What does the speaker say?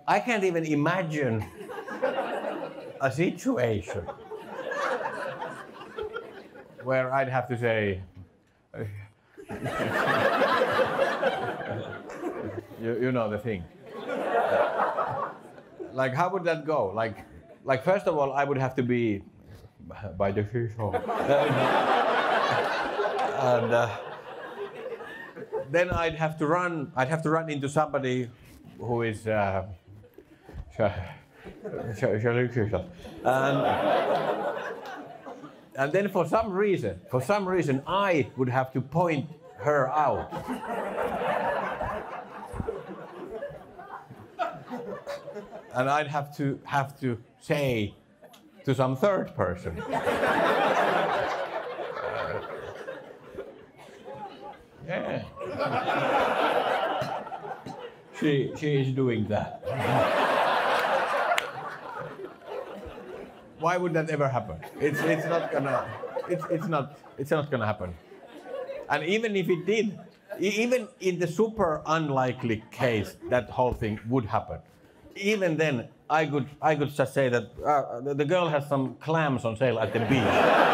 I can't even imagine a situation where I'd have to say, you know the thing. Like, how would that go? Like first of all, I would have to be by the seashore. And then I'd have to run into somebody who is and then for some reason I would have to point her out. And I'd have to say to some third person. Yeah. She is doing that. Why would that ever happen? It's not gonna happen. And even if it did, even in the super unlikely case that whole thing would happen, even then I could just say that the girl has some clams on sale at the beach.